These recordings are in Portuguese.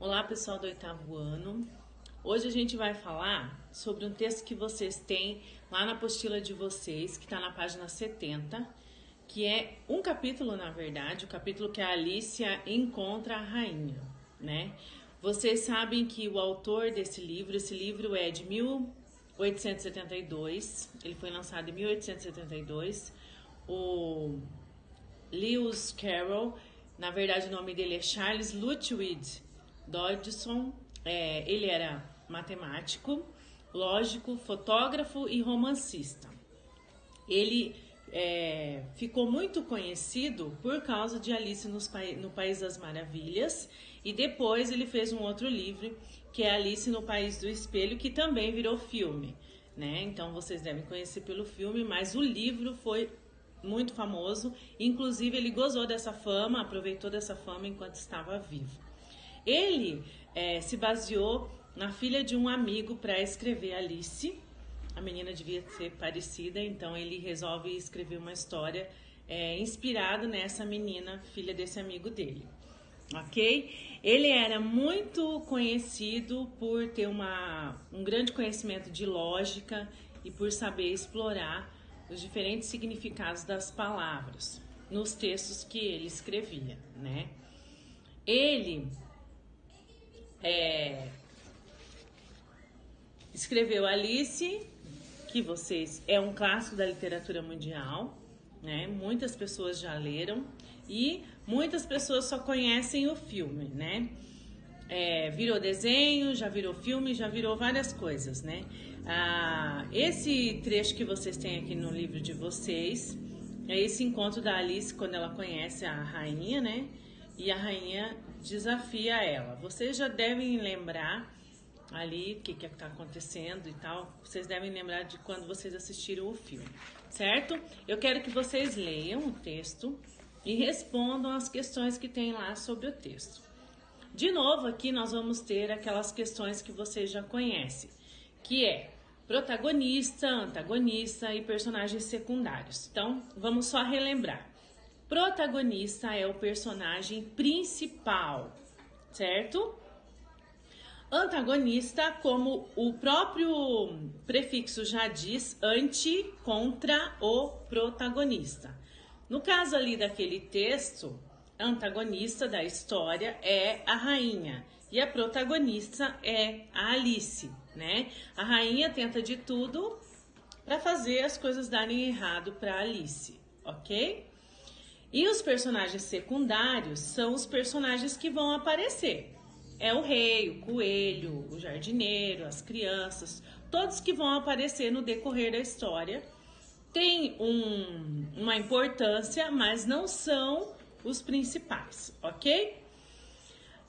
Olá, pessoal do oitavo ano. Hoje a gente vai falar sobre um texto que vocês têm lá na apostila de vocês, que está na página 70, que é um capítulo, na verdade, o capítulo que a Alicia encontra a rainha, né? Vocês sabem que o autor desse livro, esse livro é de 1872, ele foi lançado em 1872, o Lewis Carroll, na verdade o nome dele é Charles Lutwidge Dodgson. Ele era matemático, lógico, fotógrafo e romancista. Ele ficou muito conhecido por causa de Alice no País das Maravilhas, e depois ele fez um outro livro que é Alice no País do Espelho, que também virou filme, né? Então vocês devem conhecer pelo filme, mas o livro foi muito famoso, inclusive ele gozou dessa fama, aproveitou dessa fama enquanto estava vivo. Ele se baseou na filha de um amigo para escrever Alice. A menina devia ser parecida, então ele resolve escrever uma história inspirada nessa menina, filha desse amigo dele. Ok? Ele era muito conhecido por ter um grande conhecimento de lógica e por saber explorar os diferentes significados das palavras nos textos que ele escrevia, né? Ele escreveu Alice, que é um clássico da literatura mundial, né? Muitas pessoas já leram e muitas pessoas só conhecem o filme, né? Virou desenho, já virou filme, já virou várias coisas, né? Esse trecho que vocês têm aqui no livro de vocês é esse encontro da Alice quando ela conhece a rainha, né? E a rainha desafia ela. Vocês já devem lembrar ali o que está acontecendo e tal. Vocês devem lembrar de quando vocês assistiram o filme, certo? Eu quero que vocês leiam o texto e respondam as questões que tem lá sobre o texto. De novo, aqui nós vamos ter aquelas questões que vocês já conhecem, que é protagonista, antagonista e personagens secundários. Então, vamos só relembrar. Protagonista é o personagem principal, certo? Antagonista, como o próprio prefixo já diz, anti, contra o protagonista. No caso ali daquele texto, antagonista da história é a rainha e a protagonista é a Alice, né? A rainha tenta de tudo para fazer as coisas darem errado para Alice, ok? E os personagens secundários são os personagens que vão aparecer. É o rei, o coelho, o jardineiro, as crianças, todos que vão aparecer no decorrer da história. Tem uma importância, mas não são os principais, ok?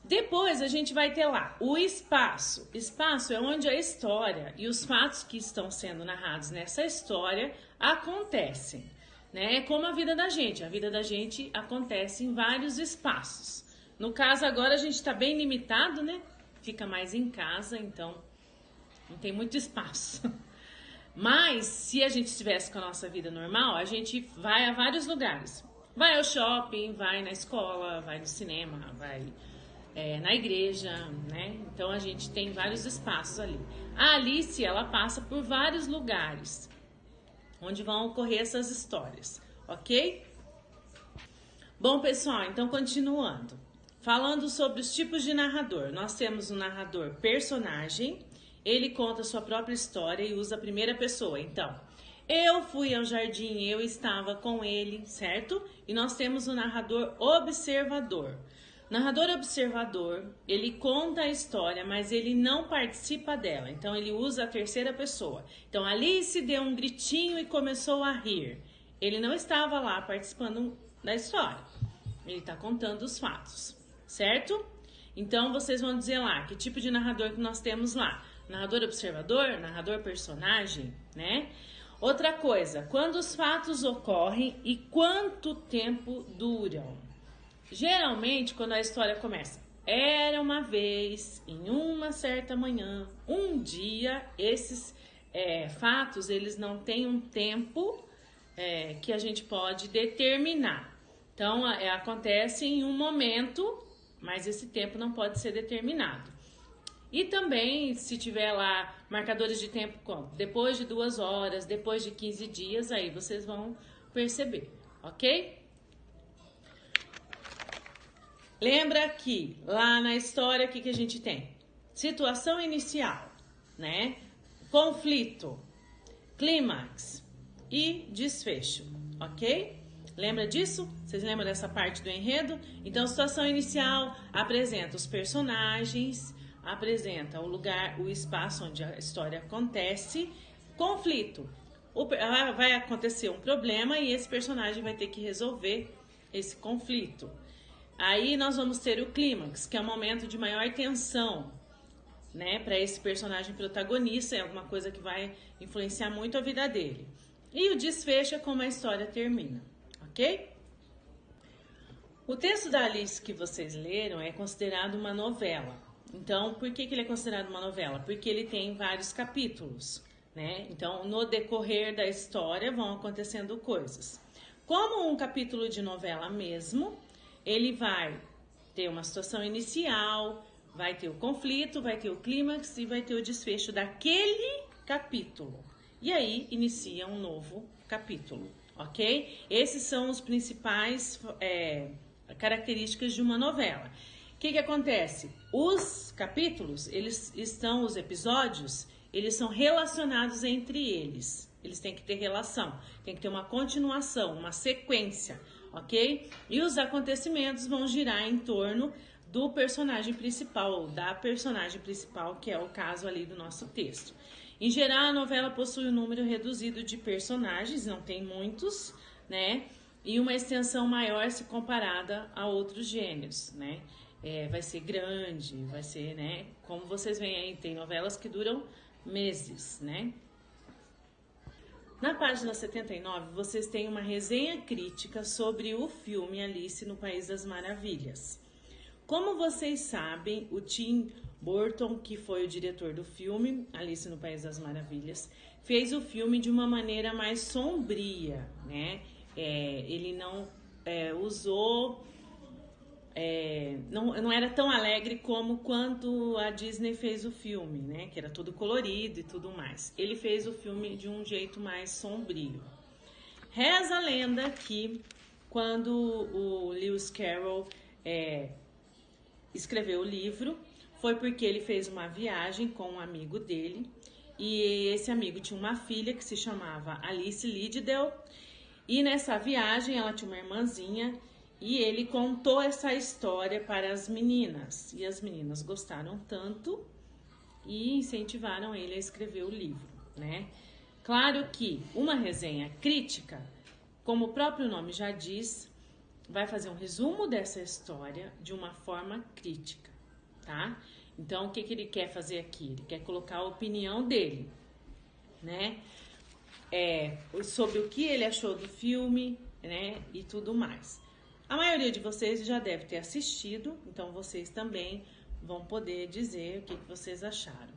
Depois a gente vai ter lá o espaço. Espaço é onde a história e os fatos que estão sendo narrados nessa história acontecem, né? Como a vida da gente. A vida da gente acontece em vários espaços. No caso agora a gente está bem limitado, né? Fica mais em casa, então não tem muito espaço. Mas se a gente estivesse com a nossa vida normal, a gente vai a vários lugares. Vai ao shopping, vai na escola, vai no cinema, vai na igreja, né? Então a gente tem vários espaços ali. A Alice, ela passa por vários lugares onde vão ocorrer essas histórias, ok? Bom, pessoal, então continuando. Falando sobre os tipos de narrador, nós temos um narrador personagem, ele conta sua própria história e usa a primeira pessoa. Então, eu fui ao jardim, eu estava com ele, certo? E nós temos o narrador observador. Narrador observador, ele conta a história, mas ele não participa dela. Então, ele usa a terceira pessoa. Então, Alice deu um gritinho e começou a rir. Ele não estava lá participando da história. Ele está contando os fatos, certo? Então, vocês vão dizer lá que tipo de narrador que nós temos lá. Narrador observador, narrador personagem, né? Outra coisa, quando os fatos ocorrem e quanto tempo duram. Geralmente, quando a história começa, era uma vez, em uma certa manhã, um dia, esses fatos, eles não têm um tempo que a gente pode determinar. Então, acontece em um momento mas esse tempo não pode ser determinado. E também, se tiver lá marcadores de tempo, como depois de 2 horas, depois de 15 dias, aí vocês vão perceber, ok? Lembra que lá na história, o que a gente tem? Situação inicial, né? Conflito, clímax e desfecho, ok? Lembra disso? Vocês lembram dessa parte do enredo? Então, situação inicial apresenta os personagens, apresenta o lugar, o espaço onde a história acontece. Conflito, vai acontecer um problema e esse personagem vai ter que resolver esse conflito. Aí nós vamos ter o clímax, que é o momento de maior tensão, né, para esse personagem protagonista, é alguma coisa que vai influenciar muito a vida dele. E o desfecho é como a história termina, ok? O texto da Alice que vocês leram é considerado uma novela. Então, por que ele é considerado uma novela? Porque ele tem vários capítulos, né? Então, no decorrer da história vão acontecendo coisas. Como um capítulo de novela mesmo, ele vai ter uma situação inicial, vai ter o conflito, vai ter o clímax e vai ter o desfecho daquele capítulo. E aí inicia um novo capítulo, ok? Esses são os principais características de uma novela. O que acontece? Os capítulos, os episódios, eles são relacionados entre eles. Eles têm que ter relação, tem que ter uma continuação, uma sequência, ok? E os acontecimentos vão girar em torno do personagem principal, ou da personagem principal, que é o caso ali do nosso texto. Em geral, a novela possui um número reduzido de personagens, não tem muitos, né? E uma extensão maior se comparada a outros gêneros, né? Vai ser grande, vai ser, né? Como vocês veem aí, tem novelas que duram meses, né? Na página 79, vocês têm uma resenha crítica sobre o filme Alice no País das Maravilhas. Como vocês sabem, o Tim Burton, que foi o diretor do filme Alice no País das Maravilhas, fez o filme de uma maneira mais sombria, né? Ele não usou... não era tão alegre como quando a Disney fez o filme, né? Que era todo colorido e tudo mais. Ele fez o filme de um jeito mais sombrio. Reza a lenda que quando o Lewis Carroll escreveu o livro, foi porque ele fez uma viagem com um amigo dele, e esse amigo tinha uma filha que se chamava Alice Liddell, e nessa viagem ela tinha uma irmãzinha, e ele contou essa história para as meninas, e as meninas gostaram tanto e incentivaram ele a escrever o livro, né? Claro que uma resenha crítica, como o próprio nome já diz, vai fazer um resumo dessa história de uma forma crítica, tá? Então, o que ele quer fazer aqui? Ele quer colocar a opinião dele, né? Sobre o que ele achou do filme, né? E tudo mais. A maioria de vocês já deve ter assistido, então vocês também vão poder dizer o que vocês acharam.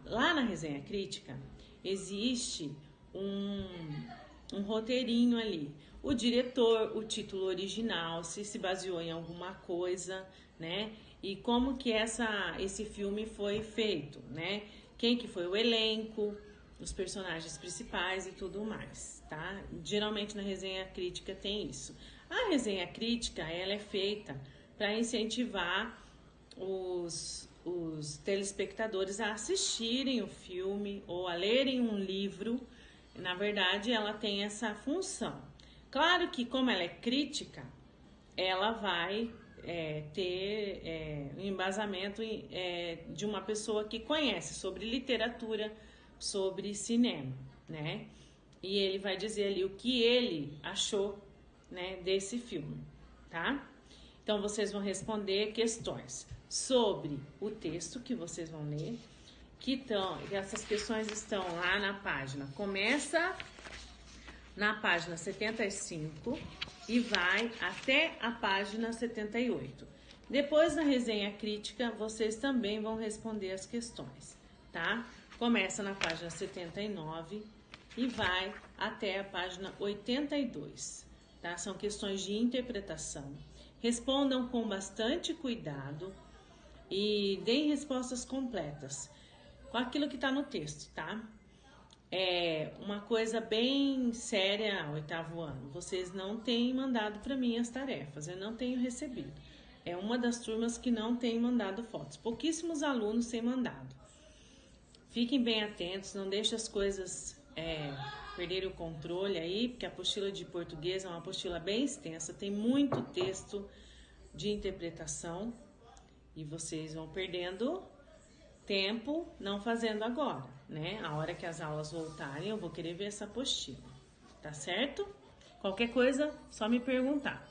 Lá na resenha crítica, existe um roteirinho ali. O diretor, o título original, se baseou em alguma coisa, né? E como que esse filme foi feito, né? Quem que foi o elenco, os personagens principais e tudo mais, tá? Geralmente na resenha crítica tem isso. A resenha crítica, ela é feita para incentivar os telespectadores a assistirem o filme ou a lerem um livro. Na verdade, ela tem essa função. Claro que, como ela é crítica, ela vai ter um embasamento de uma pessoa que conhece sobre literatura, sobre cinema, né? E ele vai dizer ali o que ele achou, né, desse filme, tá? Então, vocês vão responder questões sobre o texto que vocês vão ler, essas questões estão lá na página. Começa na página 75 e vai até a página 78. Depois da resenha crítica, vocês também vão responder as questões, tá? Começa na página 79 e vai até a página 82, tá? São questões de interpretação. respondam com bastante cuidado e deem respostas completas com aquilo que está no texto, tá? É uma coisa bem séria, 8º ano. Vocês não têm mandado para mim as tarefas, eu não tenho recebido. É uma das turmas que não tem mandado fotos. Pouquíssimos alunos têm mandado. Fiquem bem atentos, não deixem as coisas perderem o controle aí, porque a apostila de português é uma apostila bem extensa, tem muito texto de interpretação e vocês vão perdendo tempo não fazendo agora, né? A hora que as aulas voltarem, eu vou querer ver essa apostila, tá certo? Qualquer coisa, só me perguntar.